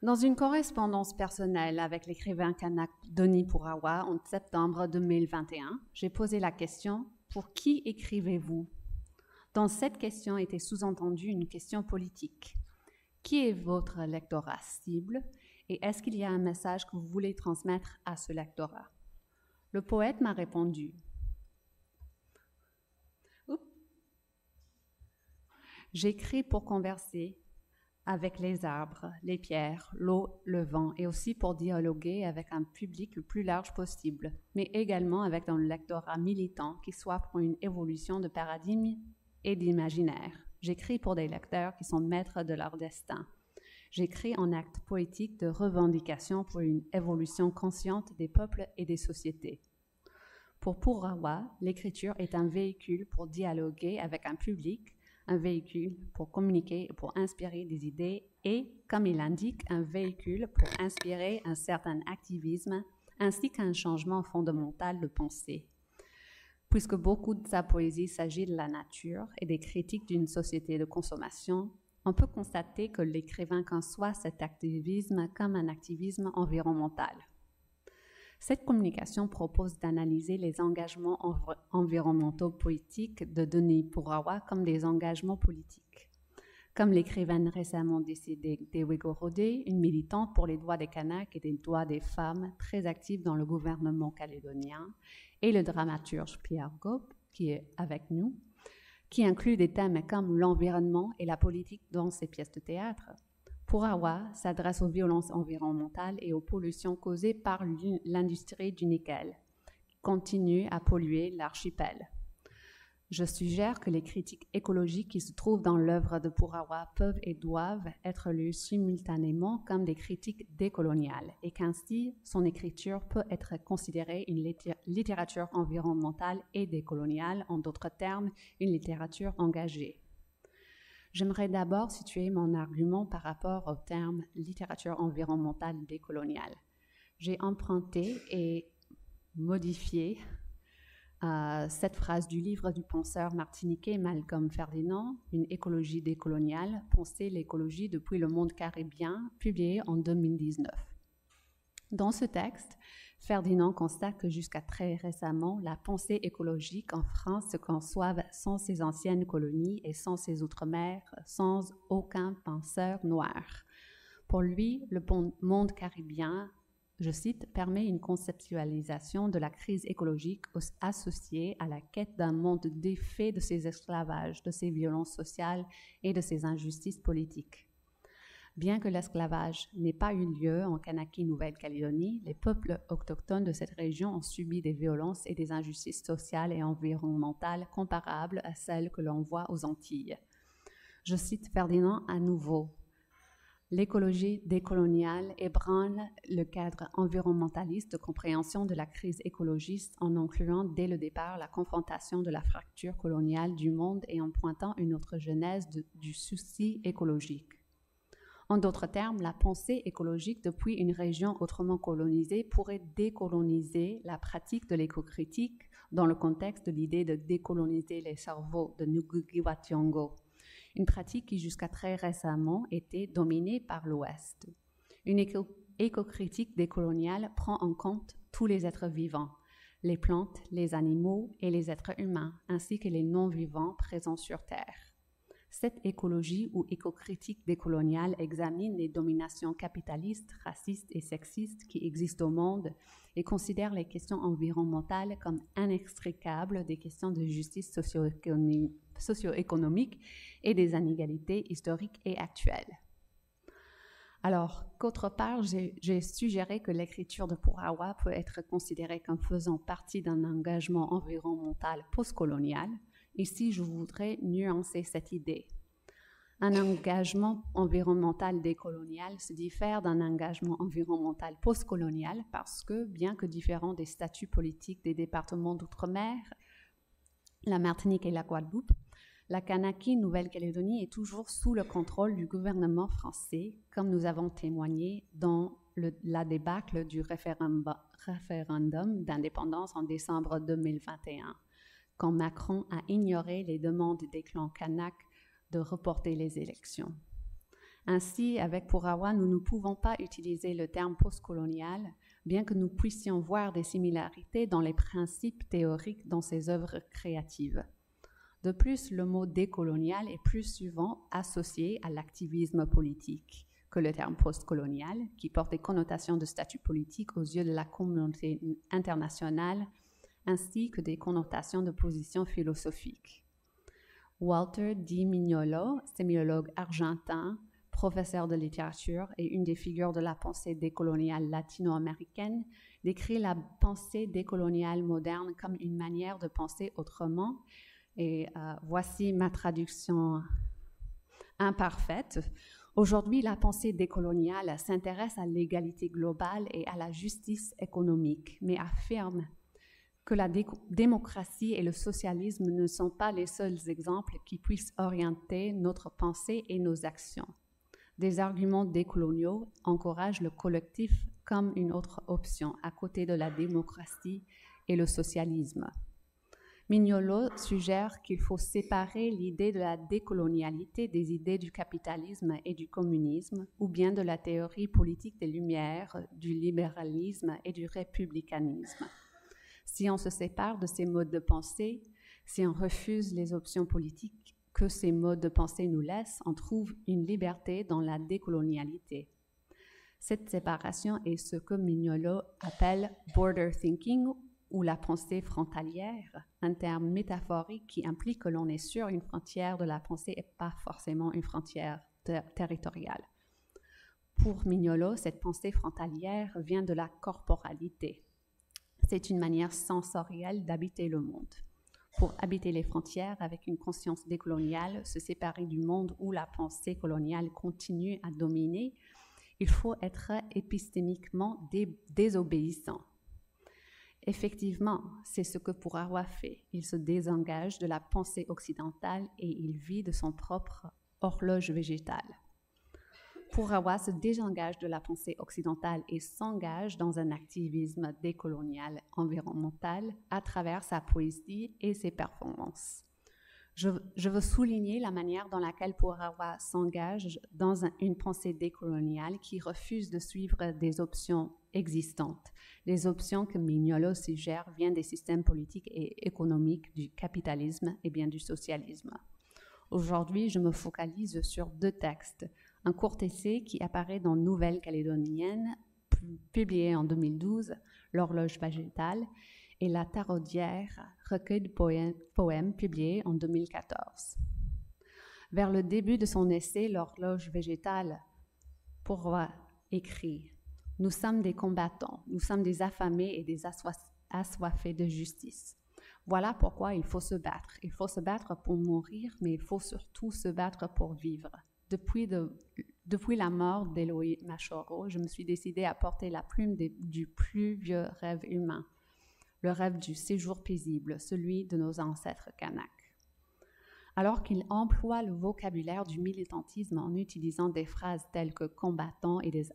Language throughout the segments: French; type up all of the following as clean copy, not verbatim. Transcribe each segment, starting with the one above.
Dans une correspondance personnelle avec l'écrivain kanak Denis Purawa en septembre 2021, j'ai posé la question « Pour qui écrivez-vous » Dans cette question était sous-entendue une question politique. Qui est votre lectorat cible et est-ce qu'il y a un message que vous voulez transmettre à ce lectorat? Le poète m'a répondu « J'écris pour converser avec les arbres, les pierres, l'eau, le vent, et aussi pour dialoguer avec un public le plus large possible, mais également avec un lectorat militant qui soit pour une évolution de paradigme et d'imaginaire. J'écris pour des lecteurs qui sont maîtres de leur destin. J'écris en acte poétique de revendication pour une évolution consciente des peuples et des sociétés. Pour Purawa, l'écriture est un véhicule pour dialoguer avec un public, un véhicule pour communiquer et pour inspirer des idées et, comme il l'indique, un véhicule pour inspirer un certain activisme ainsi qu'un changement fondamental de pensée. Puisque beaucoup de sa poésie s'agit de la nature et des critiques d'une société de consommation, on peut constater que l'écrivain conçoit cet activisme comme un activisme environnemental. Cette communication propose d'analyser les engagements environnementaux poétiques de Denis Purawa comme des engagements politiques. Comme l'écrivaine récemment décédée Dewego Rodé, une militante pour les droits des Kanaks et des droits des femmes très active dans le gouvernement calédonien, et le dramaturge Pierre Gaupe, qui est avec nous, qui inclut des thèmes comme l'environnement et la politique dans ses pièces de théâtre. Purawa s'adresse aux violences environnementales et aux pollutions causées par l'industrie du nickel, qui continue à polluer l'archipel. Je suggère que les critiques écologiques qui se trouvent dans l'œuvre de Purawa peuvent et doivent être lues simultanément comme des critiques décoloniales et qu'ainsi son écriture peut être considérée une littérature environnementale et décoloniale, en d'autres termes, une littérature engagée. J'aimerais d'abord situer mon argument par rapport au terme littérature environnementale décoloniale. J'ai emprunté et modifié cette phrase du livre du penseur martiniquais Malcolm Ferdinand, Une écologie décoloniale, penser l'écologie depuis le monde caribien, publié en 2019. Dans ce texte, Ferdinand constate que jusqu'à très récemment, la pensée écologique en France se conçoit sans ses anciennes colonies et sans ses outre-mer, sans aucun penseur noir. Pour lui, le monde caribien, je cite, permet une conceptualisation de la crise écologique associée à la quête d'un monde défait de ses esclavages, de ses violences sociales et de ses injustices politiques. Bien que l'esclavage n'ait pas eu lieu en Kanaki-Nouvelle-Calédonie, les peuples autochtones de cette région ont subi des violences et des injustices sociales et environnementales comparables à celles que l'on voit aux Antilles. Je cite Ferdinand à nouveau. L'écologie décoloniale ébranle le cadre environnementaliste de compréhension de la crise écologiste en incluant dès le départ la confrontation de la fracture coloniale du monde et en pointant une autre genèse du souci écologique. En d'autres termes, la pensée écologique depuis une région autrement colonisée pourrait décoloniser la pratique de l'éco-critique dans le contexte de l'idée de décoloniser les cerveaux de Ngugi wa Thiong'o, une pratique qui jusqu'à très récemment était dominée par l'Ouest. Une éco-critique décoloniale prend en compte tous les êtres vivants, les plantes, les animaux et les êtres humains, ainsi que les non-vivants présents sur Terre. Cette écologie ou éco-critique décoloniale examine les dominations capitalistes, racistes et sexistes qui existent au monde et considère les questions environnementales comme inextricables des questions de justice socio-économique et des inégalités historiques et actuelles. Alors, qu'autre part, j'ai suggéré que l'écriture de Purawa peut être considérée comme faisant partie d'un engagement environnemental postcolonial. Ici, je voudrais nuancer cette idée. Un engagement environnemental décolonial se diffère d'un engagement environnemental postcolonial parce que, bien que différent des statuts politiques des départements d'outre-mer, la Martinique et la Guadeloupe, la Kanaki-Nouvelle-Calédonie est toujours sous le contrôle du gouvernement français, comme nous avons témoigné dans la débâcle du référendum d'indépendance en décembre 2021. Quand Macron a ignoré les demandes des clans kanaks de reporter les élections. Ainsi, avec Purawa, nous ne pouvons pas utiliser le terme postcolonial, bien que nous puissions voir des similarités dans les principes théoriques dans ses œuvres créatives. De plus, le mot décolonial est plus souvent associé à l'activisme politique que le terme postcolonial, qui porte des connotations de statut politique aux yeux de la communauté internationale, ainsi que des connotations de position philosophique. Walter D. Mignolo, sémiologue argentin, professeur de littérature et une des figures de la pensée décoloniale latino-américaine, décrit la pensée décoloniale moderne comme une manière de penser autrement. Et voici ma traduction imparfaite. Aujourd'hui, la pensée décoloniale s'intéresse à l'égalité globale et à la justice économique, mais affirme que la démocratie et le socialisme ne sont pas les seuls exemples qui puissent orienter notre pensée et nos actions. Des arguments décoloniaux encouragent le collectif comme une autre option à côté de la démocratie et le socialisme. Mignolo suggère qu'il faut séparer l'idée de la décolonialité des idées du capitalisme et du communisme, ou bien de la théorie politique des Lumières, du libéralisme et du républicanisme. Si on se sépare de ces modes de pensée, si on refuse les options politiques que ces modes de pensée nous laissent, on trouve une liberté dans la décolonialité. Cette séparation est ce que Mignolo appelle « border thinking » ou la pensée frontalière, un terme métaphorique qui implique que l'on est sur une frontière de la pensée et pas forcément une frontière territoriale. Pour Mignolo, cette pensée frontalière vient de la corporalité. C'est une manière sensorielle d'habiter le monde. Pour habiter les frontières avec une conscience décoloniale, se séparer du monde où la pensée coloniale continue à dominer, il faut être épistémiquement désobéissant. Effectivement, c'est ce que Purawa fait. Il se désengage de la pensée occidentale et il vit de son propre horloge végétale. Purawa se désengage de la pensée occidentale et s'engage dans un activisme décolonial environnemental à travers sa poésie et ses performances. Je veux souligner la manière dans laquelle Purawa s'engage dans une pensée décoloniale qui refuse de suivre des options existantes. Les options que Mignolo suggère viennent des systèmes politiques et économiques du capitalisme et bien du socialisme. Aujourd'hui, je me focalise sur deux textes. Un court essai qui apparaît dans Nouvelle-Calédonienne, publié en 2012, L'horloge végétale, et La Taraudière, recueil de poèmes publié en 2014. Vers le début de son essai, L'horloge végétale, Purawa écrit « Nous sommes des combattants, nous sommes des affamés et des assoiffés de justice. Voilà pourquoi il faut se battre. Il faut se battre pour mourir, mais il faut surtout se battre pour vivre. Depuis la mort d'Eloy Machoro, je me suis décidée à porter la plume du plus vieux rêve humain, le rêve du séjour paisible, celui de nos ancêtres kanaks. » Alors qu'il emploie le vocabulaire du militantisme en utilisant des phrases telles que « combattants » et des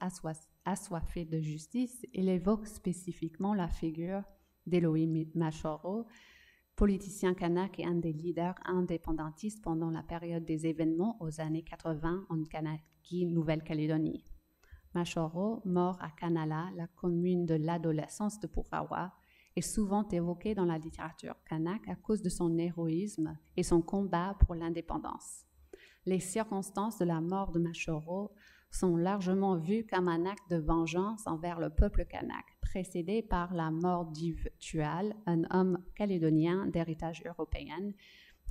assoiffés de justice, il évoque spécifiquement la figure d'Eloy Machoro, politicien kanak et un des leaders indépendantistes pendant la période des événements aux années 80 en Kanaki, Nouvelle-Calédonie. Machoro, mort à Kanala, la commune de l'adolescence de Purawa, est souvent évoqué dans la littérature kanak à cause de son héroïsme et son combat pour l'indépendance. Les circonstances de la mort de Machoro sont largement vues comme un acte de vengeance envers le peuple kanak, précédé par la mort d'Yves Tual, un homme calédonien d'héritage européen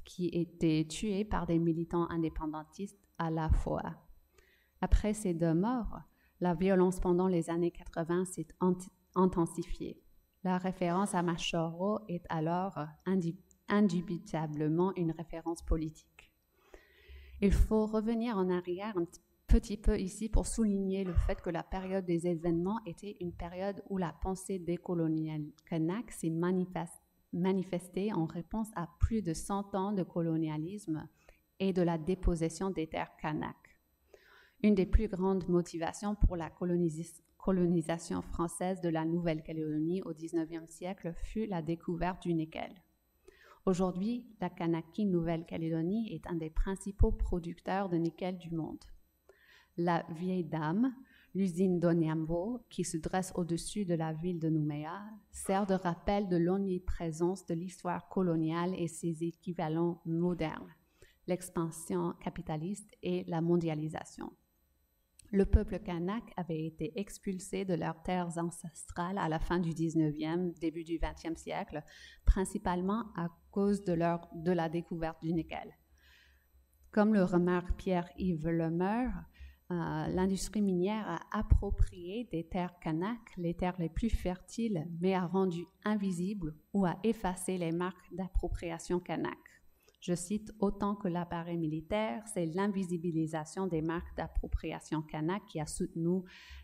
qui était tué par des militants indépendantistes à la fois. Après ces deux morts, la violence pendant les années 80 s'est intensifiée. La référence à Machoro est alors indubitablement une référence politique. Il faut revenir en arrière un petit peu ici pour souligner le fait que la période des événements était une période où la pensée décoloniale kanak s'est manifestée en réponse à plus de 100 ans de colonialisme et de la dépossession des terres kanak. Une des plus grandes motivations pour la colonisation française de la Nouvelle-Calédonie au XIXe siècle fut la découverte du nickel. Aujourd'hui, la Kanaki Nouvelle-Calédonie est un des principaux producteurs de nickel du monde. La Vieille Dame, l'usine d'Onyambo, qui se dresse au-dessus de la ville de Nouméa, sert de rappel de l'omniprésence de l'histoire coloniale et ses équivalents modernes, l'expansion capitaliste et la mondialisation. Le peuple kanak avait été expulsé de leurs terres ancestrales à la fin du 19e, début du 20e siècle, principalement à cause de la découverte du nickel. Comme le remarque Pierre-Yves Lemeur, l'industrie minière a approprié des terres kanak, les terres les plus fertiles, mais a rendu invisibles ou a effacé les marques d'appropriation kanak. Je cite, autant que l'appareil militaire, c'est l'invisibilisation des marques d'appropriation kanak qui a soutenu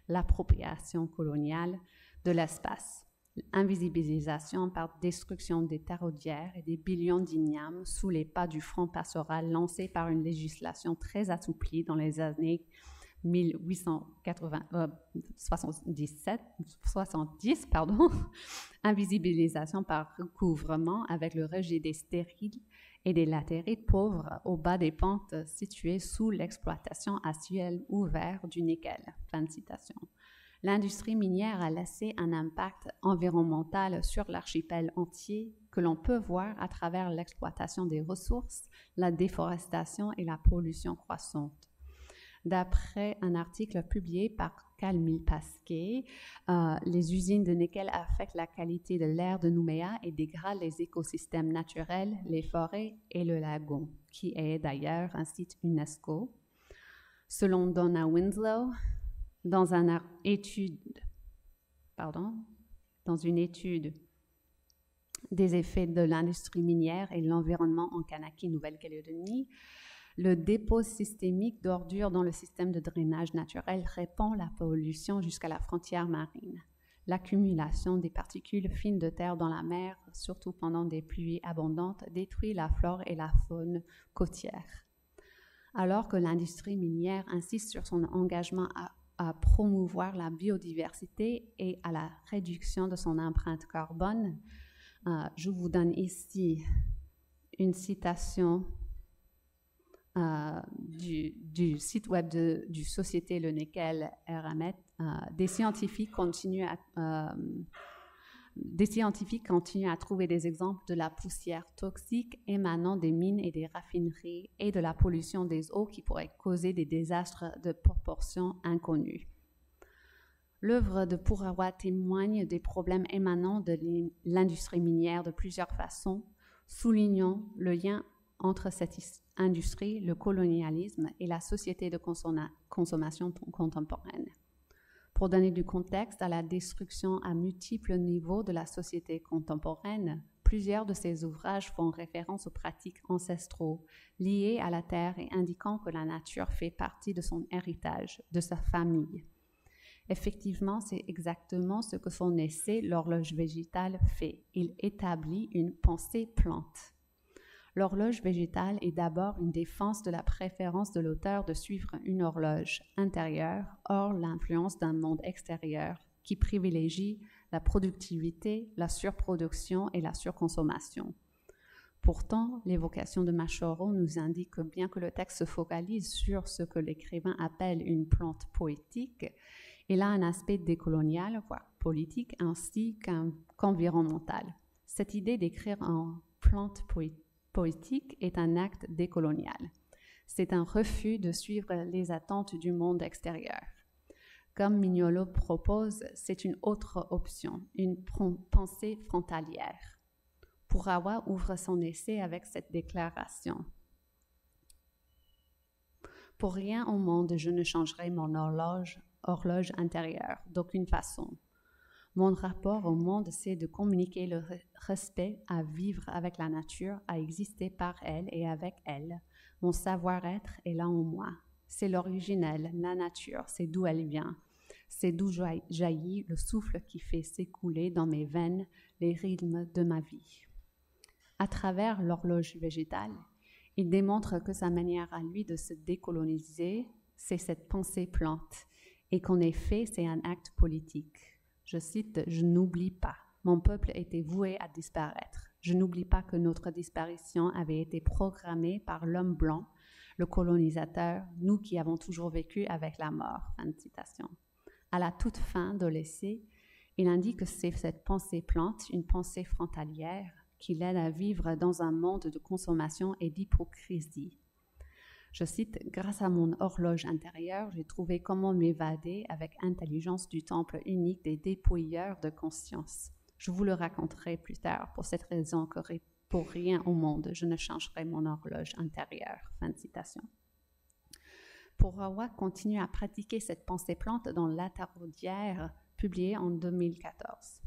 l'appropriation coloniale de l'espace. Invisibilisation par destruction des terrodières et des billions d'ignames sous les pas du front pastoral lancé par une législation très assouplie dans les années 1870, invisibilisation par recouvrement avec le rejet des stériles et des latérites pauvres au bas des pentes situées sous l'exploitation à ciel ouvert du nickel. Fin de citation. L'industrie minière a laissé un impact environnemental sur l'archipel entier que l'on peut voir à travers l'exploitation des ressources, la déforestation et la pollution croissante. D'après un article publié par Camille Pasquet, les usines de nickel affectent la qualité de l'air de Nouméa et dégradent les écosystèmes naturels, les forêts et le lagon, qui est d'ailleurs un site UNESCO. Selon Donna Winslow, dans une étude des effets de l'industrie minière et l'environnement en Kanaki, Nouvelle-Calédonie, le dépôt systémique d'ordures dans le système de drainage naturel répand la pollution jusqu'à la frontière marine. L'accumulation des particules fines de terre dans la mer, surtout pendant des pluies abondantes, détruit la flore et la faune côtière. Alors que l'industrie minière insiste sur son engagement à promouvoir la biodiversité et à la réduction de son empreinte carbone, je vous donne ici une citation du site web du Société Le Nickel RMET. Des scientifiques continuent à trouver des exemples de la poussière toxique émanant des mines et des raffineries et de la pollution des eaux qui pourraient causer des désastres de proportions inconnues. L'œuvre de Purawa témoigne des problèmes émanant de l'industrie minière de plusieurs façons, soulignant le lien entre cette industrie, le colonialisme et la société de consommation contemporaine. Pour donner du contexte à la destruction à multiples niveaux de la société contemporaine, plusieurs de ces ouvrages font référence aux pratiques ancestraux liées à la terre et indiquant que la nature fait partie de son héritage, de sa famille. Effectivement, c'est exactement ce que son essai « L'horloge végétale » fait. Il établit une pensée plante. L'horloge végétale est d'abord une défense de la préférence de l'auteur de suivre une horloge intérieure, hors l'influence d'un monde extérieur qui privilégie la productivité, la surproduction et la surconsommation. Pourtant, l'évocation de Mashoro nous indique que bien que le texte se focalise sur ce que l'écrivain appelle une plante poétique, il a un aspect décolonial, voire politique, ainsi qu'environnemental. Cette idée d'écrire en plante poétique est un acte décolonial. C'est un refus de suivre les attentes du monde extérieur. Comme Mignolo propose, c'est une autre option, une pensée frontalière. Purawa ouvre son essai avec cette déclaration. Pour rien au monde, je ne changerai mon horloge intérieure, d'aucune façon. Mon rapport au monde, c'est de communiquer le respect à vivre avec la nature, à exister par elle et avec elle. Mon savoir-être est là en moi. C'est l'originel, la nature, c'est d'où elle vient. C'est d'où jaillit le souffle qui fait s'écouler dans mes veines les rythmes de ma vie. À travers l'horloge végétale, il démontre que sa manière à lui de se décoloniser, c'est cette pensée plante, et qu'en effet, c'est un acte politique. Je cite, « Je n'oublie pas. Mon peuple était voué à disparaître. Je n'oublie pas que notre disparition avait été programmée par l'homme blanc le colonisateur, nous qui avons toujours vécu avec la mort. » Fin de citation. À la toute fin de l'essai, il indique que c'est cette pensée plante, une pensée frontalière, qui l'aide à vivre dans un monde de consommation et d'hypocrisie. Je cite, « Grâce à mon horloge intérieure, j'ai trouvé comment m'évader avec intelligence du temple unique des dépouilleurs de conscience. Je vous le raconterai plus tard, pour cette raison que pour rien au monde, je ne changerai mon horloge intérieure. » Fin de citation. Purawa continue à pratiquer cette pensée plante dans La Taraudière, publié en 2014.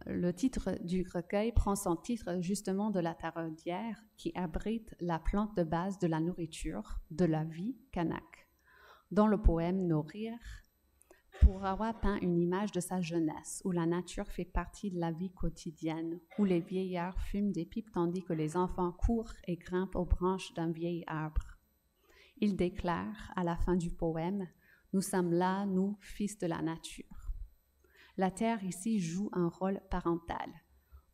Le titre du recueil prend son titre justement de La Taraudière, qui abrite la plante de base de la nourriture, de la vie kanak. Dans le poème Nourrir, Purawa peint une image de sa jeunesse, où la nature fait partie de la vie quotidienne, où les vieillards fument des pipes tandis que les enfants courent et grimpent aux branches d'un vieil arbre. Il déclare, à la fin du poème, « Nous sommes là, nous, fils de la nature. » La terre ici joue un rôle parental.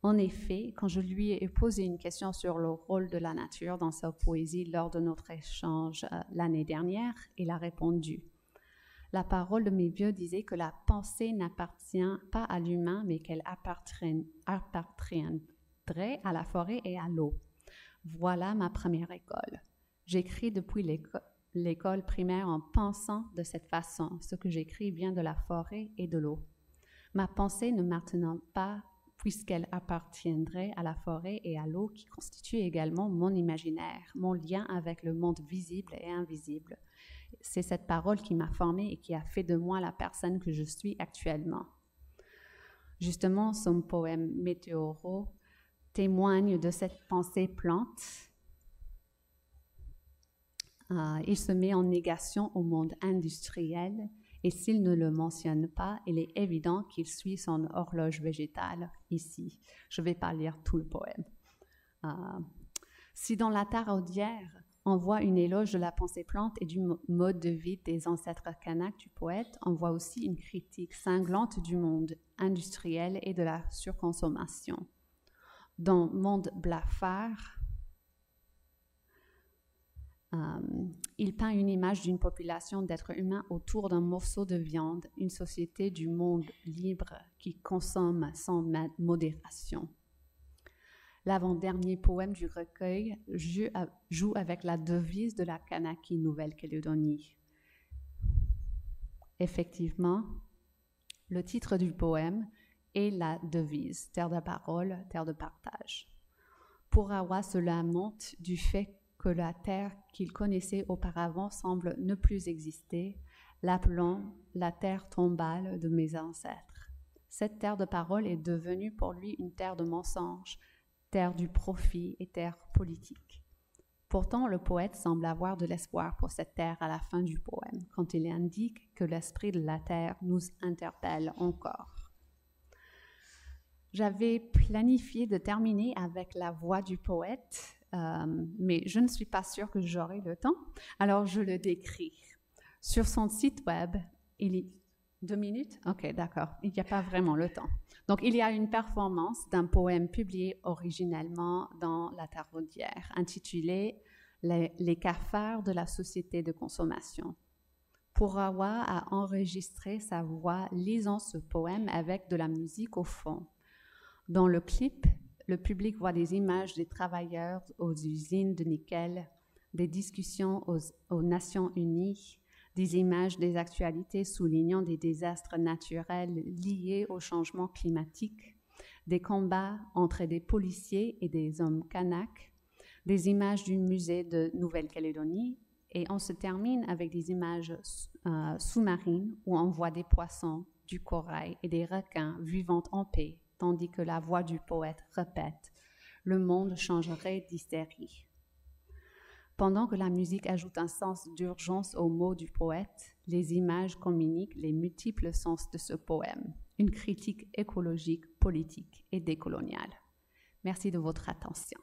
En effet, quand je lui ai posé une question sur le rôle de la nature dans sa poésie lors de notre échange l'année dernière, il a répondu « La parole de mes vieux disait que la pensée n'appartient pas à l'humain, mais qu'elle appartiendrait à la forêt et à l'eau. Voilà ma première école. J'écris depuis l'école primaire en pensant de cette façon. Ce que j'écris vient de la forêt et de l'eau. Ma pensée ne m'appartenant pas, puisqu'elle appartiendrait à la forêt et à l'eau, qui constituent également mon imaginaire, mon lien avec le monde visible et invisible. C'est cette parole qui m'a formée et qui a fait de moi la personne que je suis actuellement. » Justement, son poème Météoro témoigne de cette pensée plante. Il se met en négation au monde industriel. Et s'il ne le mentionne pas, il est évident qu'il suit son horloge végétale ici. Je ne vais pas lire tout le poème. Si dans La Taraudière, on voit une éloge de la pensée plante et du mode de vie des ancêtres kanaks du poète, on voit aussi une critique cinglante du monde industriel et de la surconsommation. Dans Monde blafard, il peint une image d'une population d'êtres humains autour d'un morceau de viande, une société du monde libre qui consomme sans modération. L'avant-dernier poème du recueil joue avec la devise de la Kanaki Nouvelle-Calédonie. Effectivement, le titre du poème est la devise, terre de parole, terre de partage. Purawa se lamente du fait que la terre qu'il connaissait auparavant semble ne plus exister, l'appelant la terre tombale de mes ancêtres. Cette terre de parole est devenue pour lui une terre de mensonges, terre du profit et terre politique. Pourtant, le poète semble avoir de l'espoir pour cette terre à la fin du poème, quand il indique que l'esprit de la terre nous interpelle encore. J'avais planifié de terminer avec la voix du poète, mais je ne suis pas sûre que j'aurai le temps, alors je le décris. Sur son site web, il y a 2 minutes? Ok, d'accord, il n'y a pas vraiment le temps. Donc, il y a une performance d'un poème publié originellement dans La Taraudière, intitulé « Les cafards de la société de consommation ». Purawa a enregistré sa voix lisant ce poème avec de la musique au fond. Dans le clip, le public voit des images des travailleurs aux usines de nickel, des discussions aux Nations Unies, des images des actualités soulignant des désastres naturels liés au changement climatique, des combats entre des policiers et des hommes kanaks, des images du musée de Nouvelle-Calédonie, et on se termine avec des images sous-marines où on voit des poissons, du corail et des requins vivant en paix, tandis que la voix du poète répète « Le monde changerait d'hystérie ». Pendant que la musique ajoute un sens d'urgence aux mots du poète, les images communiquent les multiples sens de ce poème, une critique écologique, politique et décoloniale. Merci de votre attention.